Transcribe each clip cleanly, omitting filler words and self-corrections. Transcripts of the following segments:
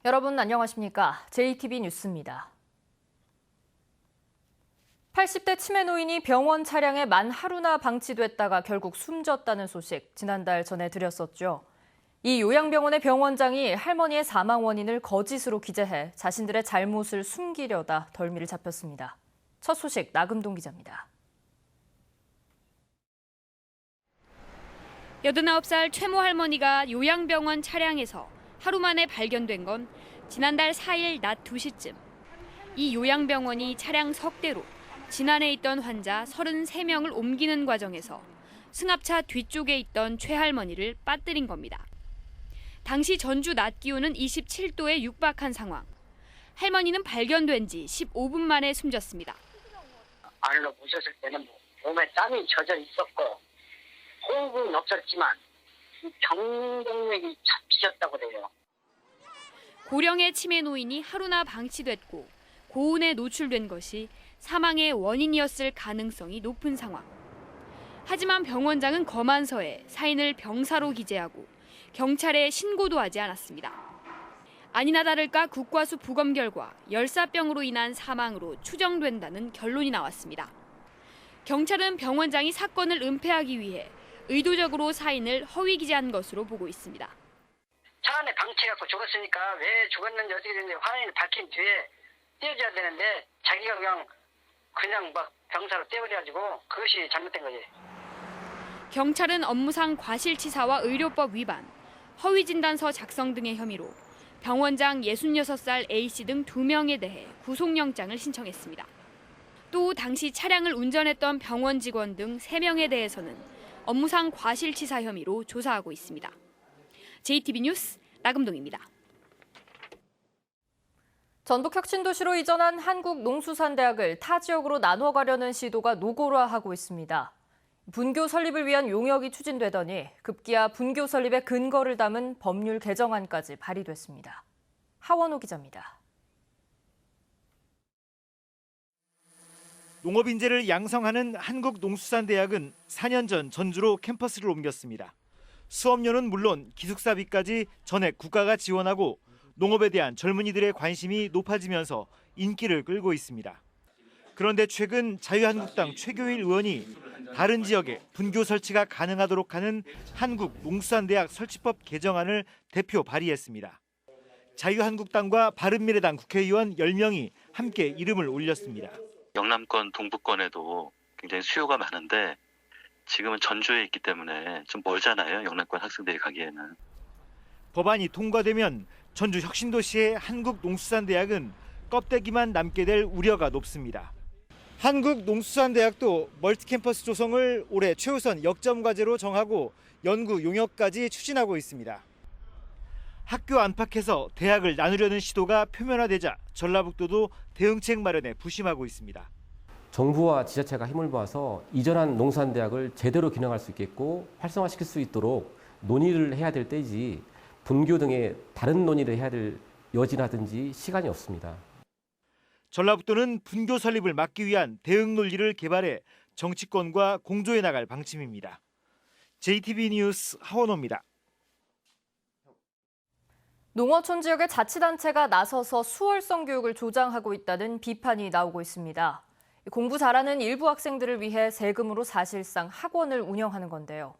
여러분 안녕하십니까? JTB 뉴스입니다. 80대 치매 노인이 병원 차량에 만 하루나 방치됐다가 결국 숨졌다는 소식 지난달 전해드렸었죠. 이 요양병원의 병원장이 할머니의 사망 원인을 거짓으로 기재해 자신들의 잘못을 숨기려다 덜미를 잡혔습니다. 첫 소식 나금동 기자입니다. 89살 최모 할머니가 요양병원 차량에서 하루 만에 발견된 건 지난달 4일 낮 2시쯤. 이 요양병원이 차량 석 대로 지난해 있던 환자 33명을 옮기는 과정에서 승합차 뒤쪽에 있던 최 할머니를 빠뜨린 겁니다. 당시 전주 낮 기온은 27도에 육박한 상황. 할머니는 발견된 지 15분 만에 숨졌습니다. 안으로 모셨을 때는 몸에 땀이 젖어 있었고 호흡은 없었지만 경동맥이 잡히셨다고 돼요. 고령의 치매 노인이 하루나 방치됐고 고온에 노출된 것이 사망의 원인이었을 가능성이 높은 상황. 하지만 병원장은 검안서에 사인을 병사로 기재하고 경찰에 신고도 하지 않았습니다. 아니나 다를까 국과수 부검 결과 열사병으로 인한 사망으로 추정된다는 결론이 나왔습니다. 경찰은 병원장이 사건을 은폐하기 위해 의도적으로 사인을 허위 기재한 것으로 보고 있습니다. 차 안에 방치해갖고 죽었으니까 왜 죽었는지 어떻게 됐는지 화인을 밝힌 뒤에 떼어줘야 되는데 자기가 그냥 막 병사로 떼어버려가지고 그것이 잘못된 거지. 경찰은 업무상 과실치사와 의료법 위반, 허위진단서 작성 등의 혐의로 병원장 66살 A씨 등 2명에 대해 구속영장을 신청했습니다. 또 당시 차량을 운전했던 병원 직원 등 3명에 대해서는 업무상 과실치사 혐의로 조사하고 있습니다. JTB 뉴스 나금동입니다. 전북혁신도시로 이전한 한국농수산대학을 타 지역으로 나눠 가려는 시도가 노골화하고 있습니다. 분교 설립을 위한 용역이 추진되더니 급기야 분교 설립의 근거를 담은 법률 개정안까지 발의됐습니다. 하원호 기자입니다. 농업인재를 양성하는 한국농수산대학은 4년 전 전주로 캠퍼스를 옮겼습니다. 수업료는 물론 기숙사비까지 전액 국가가 지원하고 농업에 대한 젊은이들의 관심이 높아지면서 인기를 끌고 있습니다. 그런데 최근 자유한국당 최교일 의원이 다른 지역에 분교 설치가 가능하도록 하는 한국농수산대학 설치법 개정안을 대표 발의했습니다. 자유한국당과 바른미래당 국회의원 10명이 함께 이름을 올렸습니다. 영남권, 동부권에도 굉장히 수요가 많은데 지금은 전주에 있기 때문에 좀 멀잖아요. 영남권 학생들이 가기에는. 법안이 통과되면 전주 혁신도시의 한국농수산대학은 껍데기만 남게 될 우려가 높습니다. 한국농수산대학도 멀티캠퍼스 조성을 올해 최우선 역점 과제로 정하고 연구 용역까지 추진하고 있습니다. 학교 안팎에서 대학을 나누려는 시도가 표면화되자 전라북도도 대응책 마련에 부심하고 있습니다. 정부와 지자체가 힘을 모아서 이전한 농수산대학을 제대로 기능할 수 있겠고 활성화시킬 수 있도록 논의를 해야 될 때이지 분교 등의 다른 논의를 해야 될 여지라든지 시간이 없습니다. 전라북도는 분교 설립을 막기 위한 대응 논리를 개발해 정치권과 공조해 나갈 방침입니다. JTB 뉴스 하원호입니다. 농어촌 지역의 자치단체가 나서서 수월성 교육을 조장하고 있다는 비판이 나오고 있습니다. 공부 잘하는 일부 학생들을 위해 세금으로 사실상 학원을 운영하는 건데요.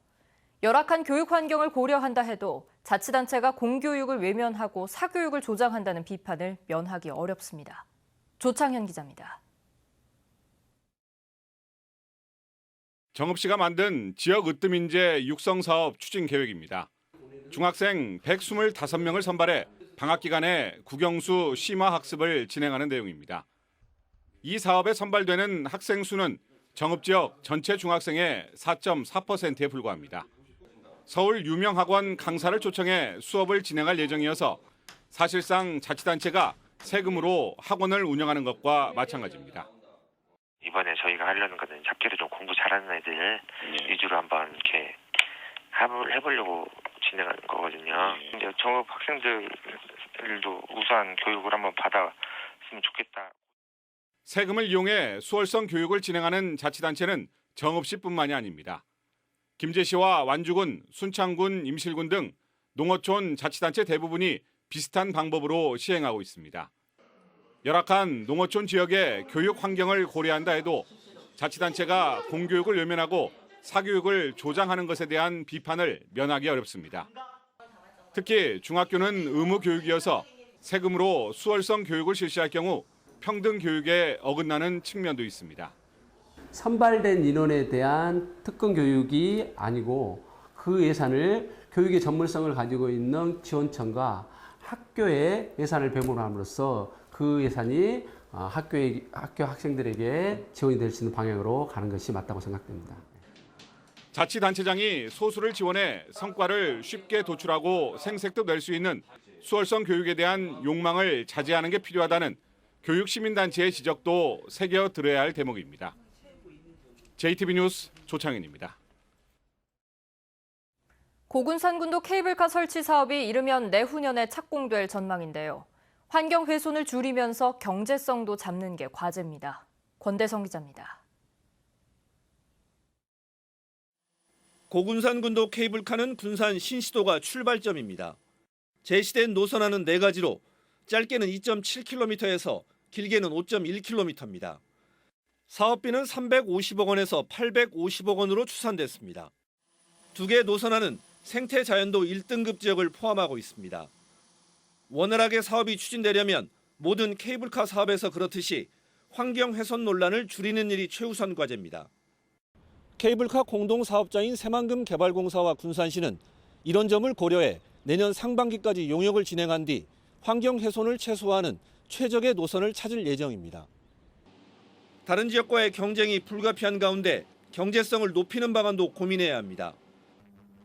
열악한 교육 환경을 고려한다 해도 자치단체가 공교육을 외면하고 사교육을 조장한다는 비판을 면하기 어렵습니다. 조창현 기자입니다. 정읍시가 만든 지역 으뜸인재 육성 사업 추진 계획입니다. 중학생 125명을 선발해 방학 기간에 국영수 심화 학습을 진행하는 내용입니다. 이 사업에 선발되는 학생 수는 정읍 지역 전체 중학생의 4.4%에 불과합니다. 서울 유명 학원 강사를 초청해 수업을 진행할 예정이어서 사실상 자치단체가 세금으로 학원을 운영하는 것과 마찬가지입니다. 이번에 저희가 하려는 것은 작게로 좀 공부 잘하는 애들 위주로 한번 이렇게 해보려고 진행하는 거거든요. 이제 정읍 학생들도 우수한 교육을 한번 받았으면 좋겠다. 세금을 이용해 수월성 교육을 진행하는 자치단체는 정읍시뿐만이 아닙니다. 김제시와 완주군, 순창군, 임실군 등 농어촌 자치단체 대부분이 비슷한 방법으로 시행하고 있습니다. 열악한 농어촌 지역의 교육 환경을 고려한다 해도 자치단체가 공교육을 외면하고 사교육을 조장하는 것에 대한 비판을 면하기 어렵습니다. 특히 중학교는 의무 교육이어서 세금으로 수월성 교육을 실시할 경우 평등 교육에 어긋나는 측면도 있습니다. 선발된 인원에 대한 특권 교육이 아니고 그 예산을 교육의 전문성을 가지고 있는 지원청과 학교의 예산을 배분함으로써 그 예산이 학교 학생들에게 지원이 될 수 있는 방향으로 가는 것이 맞다고 생각됩니다. 자치단체장이 소수를 지원해 성과를 쉽게 도출하고 생색도 낼 수 있는 수월성 교육에 대한 욕망을 자제하는 게 필요하다는 교육시민단체의 지적도 새겨 들어야 할 대목입니다. JTB 뉴스 조창현입니다. 고군산군도 케이블카 설치 사업이 이르면 내후년에 착공될 전망인데요. 환경 훼손을 줄이면서 경제성도 잡는 게 과제입니다. 권대성 기자입니다. 고군산군도 케이블카는 군산 신시도가 출발점입니다. 제시된 노선안은 4가지로 짧게는 2.7km에서 길게는 5.1km입니다. 사업비는 350억 원에서 850억 원으로 추산됐습니다. 2개 노선안은 생태 자연도 1등급 지역을 포함하고 있습니다. 원활하게 사업이 추진되려면 모든 케이블카 사업에서 그렇듯이 환경 훼손 논란을 줄이는 일이 최우선 과제입니다. 케이블카 공동사업자인 새만금 개발공사와 군산시는 이런 점을 고려해 내년 상반기까지 용역을 진행한 뒤 환경 훼손을 최소화하는 최적의 노선을 찾을 예정입니다. 다른 지역과의 경쟁이 불가피한 가운데 경제성을 높이는 방안도 고민해야 합니다.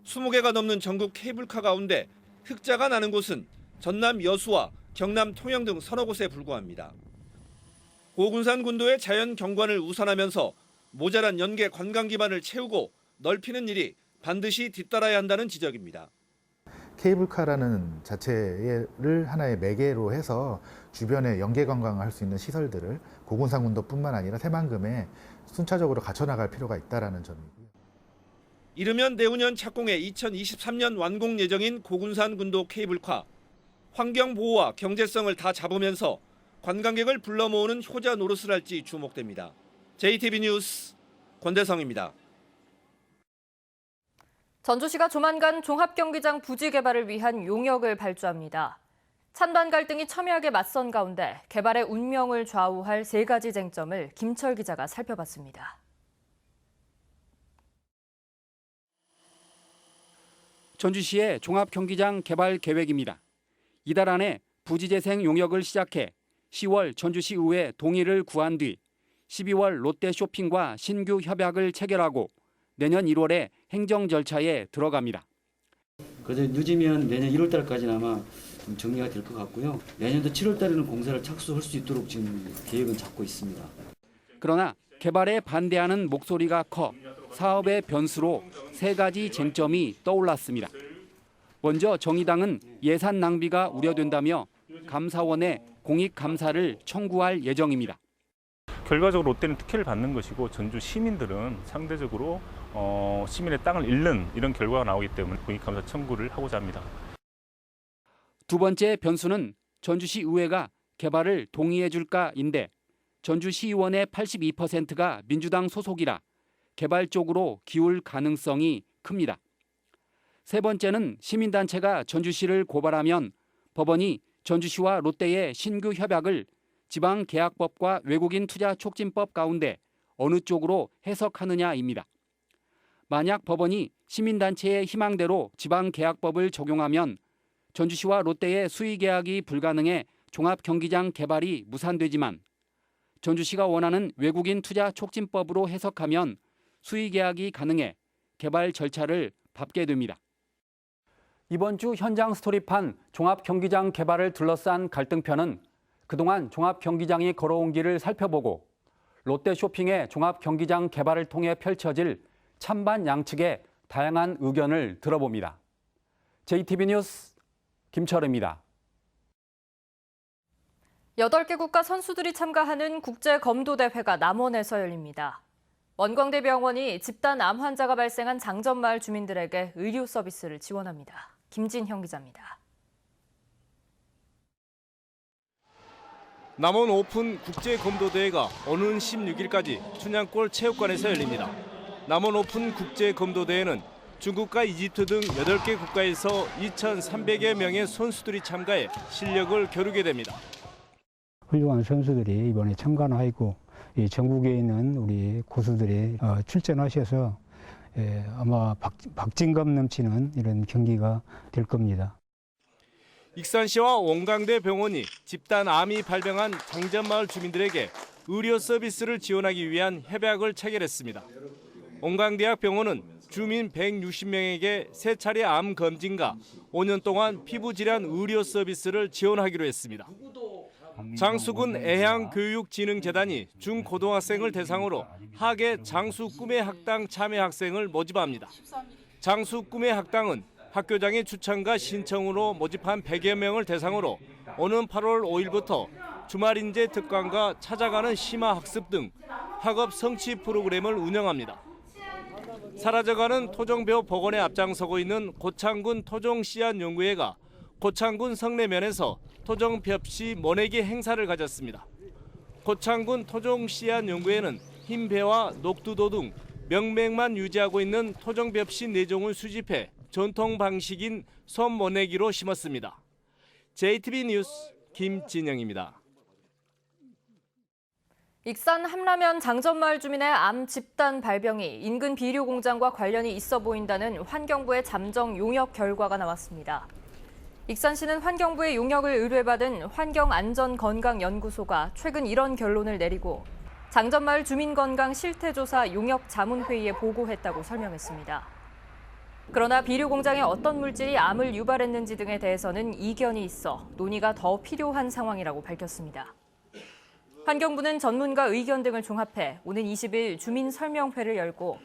20개가 넘는 전국 케이블카 가운데 흑자가 나는 곳은 전남 여수와 경남 통영 등 서너 곳에 불과합니다. 고군산군도의 자연 경관을 우선하면서 모자란 연계 관광 기반을 채우고 넓히는 일이 반드시 뒤따라야 한다는 지적입니다. 케이블카라는 자체를 하나의 매개로 해서 주변에 연계 관광을 할 수 있는 시설들을 고군산군도뿐만 아니라 새만금에 순차적으로 갖춰나갈 필요가 있다는 점이고요. 이르면 내후년 착공해 2023년 완공 예정인 고군산군도 케이블카. 환경보호와 경제성을 다 잡으면서 관광객을 불러 모으는 효자 노릇을 할지 주목됩니다. JTB 뉴스 권대성입니다. 전주시가 조만간 종합경기장 부지 개발을 위한 용역을 발주합니다. 찬반 갈등이 첨예하게 맞선 가운데 개발의 운명을 좌우할 3가지 쟁점을 김철 기자가 살펴봤습니다. 전주시의 종합경기장 개발 계획입니다. 이달 안에 부지 재생 용역을 시작해 10월 전주시 의회 동의를 구한 뒤 12월 롯데쇼핑과 신규 협약을 체결하고 내년 1월에 행정 절차에 들어갑니다. 그래서 늦으면 내년 1월 달까지는 아마 좀 정리가 될 것 같고요. 내년도 7월 달에는 공사를 착수할 수 있도록 지금 계획은 잡고 있습니다. 그러나 개발에 반대하는 목소리가 커 사업의 변수로 3가지 쟁점이 떠올랐습니다. 먼저 정의당은 예산 낭비가 우려된다며 감사원에 공익감사를 청구할 예정입니다. 결과적으로 롯데는 특혜를 받는 것이고 전주 시민들은 상대적으로 시민의 땅을 잃는 이런 결과가 나오기 때문에 공익감사 청구를 하고자 합니다. 두 번째 변수는 전주시 의회가 개발을 동의해 줄까인데 전주시의원의 82%가 민주당 소속이라 개발 쪽으로 기울 가능성이 큽니다. 세 번째는 시민단체가 전주시를 고발하면 법원이 전주시와 롯데의 신규 협약을 지방계약법과 외국인 투자 촉진법 가운데 어느 쪽으로 해석하느냐입니다. 만약 법원이 시민단체의 희망대로 지방계약법을 적용하면 전주시와 롯데의 수의계약이 불가능해 종합경기장 개발이 무산되지만 전주시가 원하는 외국인 투자 촉진법으로 해석하면 수의계약이 가능해 개발 절차를 밟게 됩니다. 이번 주 현장 스토리판 종합경기장 개발을 둘러싼 갈등편은 그동안 종합경기장이 걸어온 길을 살펴보고 롯데쇼핑의 종합경기장 개발을 통해 펼쳐질 찬반 양측의 다양한 의견을 들어봅니다. JTB 뉴스 김철입니다. 8개 국가 선수들이 참가하는 국제검도대회가 남원에서 열립니다. 원광대병원이 집단 암 환자가 발생한 장전마을 주민들에게 의료 서비스를 지원합니다. 김진형 기자입니다. 남원 오픈 국제검도대회가 오는 16일까지 춘향골 체육관에서 열립니다. 남원 오픈 국제검도대회는 중국과 이집트 등 8개 국가에서 2,300여 명의 선수들이 참가해 실력을 겨루게 됩니다. 훌륭한 선수들이 이번에 참가하고 전국에 있는 우리 고수들이 출전하셔서 아마 박진감 넘치는 이런 경기가 될 겁니다. 익산시와 원광대 병원이 집단 암이 발병한 장전마을 주민들에게 의료 서비스를 지원하기 위한 협약을 체결했습니다. 원광대학 병원은 주민 160명에게 3차례 암 검진과 5년 동안 피부질환 의료 서비스를 지원하기로 했습니다. 장수군 애향교육진흥재단이 중고등학생을 대상으로 학예 장수 꿈의 학당 참여 학생을 모집합니다. 장수 꿈의 학당은 학교장의 추천과 신청으로 모집한 100여 명을 대상으로 오는 8월 5일부터 주말인재 특강과 찾아가는 심화학습 등 학업 성취 프로그램을 운영합니다. 사라져가는 토종벼 복원에 앞장서고 있는 고창군 토종씨앗연구회가 고창군 성내면에서 토종벽씨 모내기 행사를 가졌습니다. 고창군 토종씨앗연구회는 흰배와 녹두도 등 명맥만 유지하고 있는 토종벽씨 내종을 수집해 전통 방식인 손모내기로 심었습니다. JTB 뉴스 김진영입니다. 익산 함라면 장전마을 주민의 암 집단 발병이 인근 비료 공장과 관련이 있어 보인다는 환경부의 잠정 용역 결과가 나왔습니다. 익산시는 환경부의 용역을 의뢰받은 환경안전건강연구소가 최근 이런 결론을 내리고 장전마을 주민건강 실태조사 용역 자문회의에 보고했다고 설명했습니다. 그러나 비료 공장에 어떤 물질이 암을 유발했는지 등에 대해서는 이견이 있어 논의가 더 필요한 상황이라고 밝혔습니다. 환경부는 전문가 의견 등을 종합해 오는 20일 주민설명회를 열고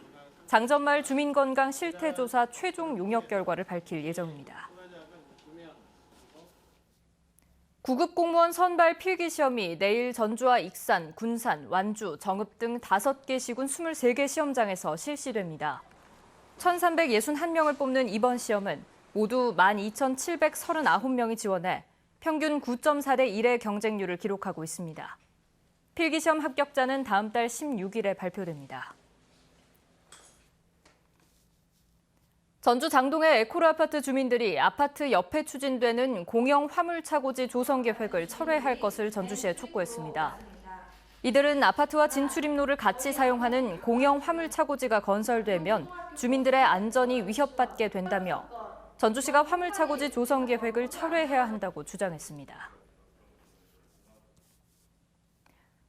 장전마을 주민건강 실태조사 최종 용역 결과를 밝힐 예정입니다. 9급 공무원 선발 필기시험이 내일 전주와 익산, 군산, 완주, 정읍 등 5개 시군 23개 시험장에서 실시됩니다. 1,361명을 뽑는 이번 시험은 모두 12,739명이 지원해 평균 9.4대 1의 경쟁률을 기록하고 있습니다. 필기시험 합격자는 다음 달 16일에 발표됩니다. 전주 장동의 에코르 아파트 주민들이 아파트 옆에 추진되는 공영 화물차고지 조성 계획을 철회할 것을 전주시에 촉구했습니다. 이들은 아파트와 진출입로를 같이 사용하는 공영 화물차고지가 건설되면 주민들의 안전이 위협받게 된다며 전주시가 화물차고지 조성 계획을 철회해야 한다고 주장했습니다.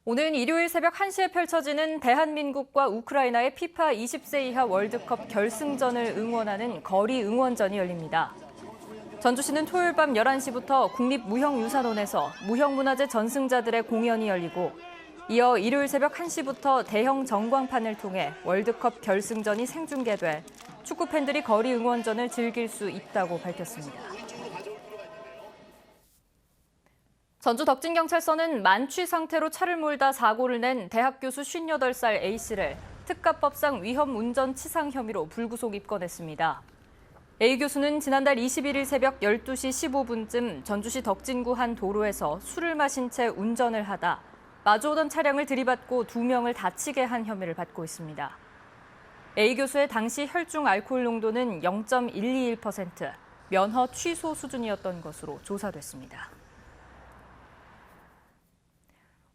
오는 일요일 새벽 1시에 펼쳐지는 대한민국과 우크라이나의 피파 20세 이하 월드컵 결승전을 응원하는 거리 응원전이 열립니다. 전주시는 토요일 밤 11시부터 국립무형유산원에서 무형문화재 전승자들의 공연이 열리고 이어 일요일 새벽 1시부터 대형 전광판을 통해 월드컵 결승전이 생중계돼 축구 팬들이 거리 응원전을 즐길 수 있다고 밝혔습니다. 전주 덕진경찰서는 만취 상태로 차를 몰다 사고를 낸 대학 교수 58살 A씨를 특가법상 위험 운전 치상 혐의로 불구속 입건했습니다. A 교수는 지난달 21일 새벽 12시 15분쯤 전주시 덕진구 한 도로에서 술을 마신 채 운전을 하다 마주오던 차량을 들이받고 2명을 다치게 한 혐의를 받고 있습니다. A 교수의 당시 혈중 알코올 농도는 0.121%, 면허 취소 수준이었던 것으로 조사됐습니다.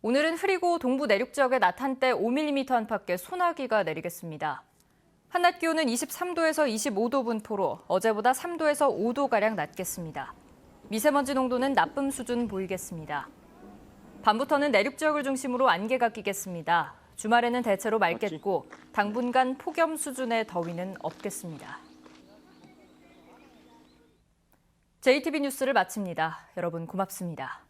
오늘은 흐리고 동부 내륙 지역에 낮 한때 5mm 안팎의 소나기가 내리겠습니다. 한낮 기온은 23도에서 25도 분포로 어제보다 3도에서 5도가량 낮겠습니다. 미세먼지 농도는 나쁨 수준 보이겠습니다. 밤부터는 내륙 지역을 중심으로 안개가 끼겠습니다. 주말에는 대체로 맑겠고 당분간 폭염 수준의 더위는 없겠습니다. JTB 뉴스를 마칩니다. 여러분 고맙습니다.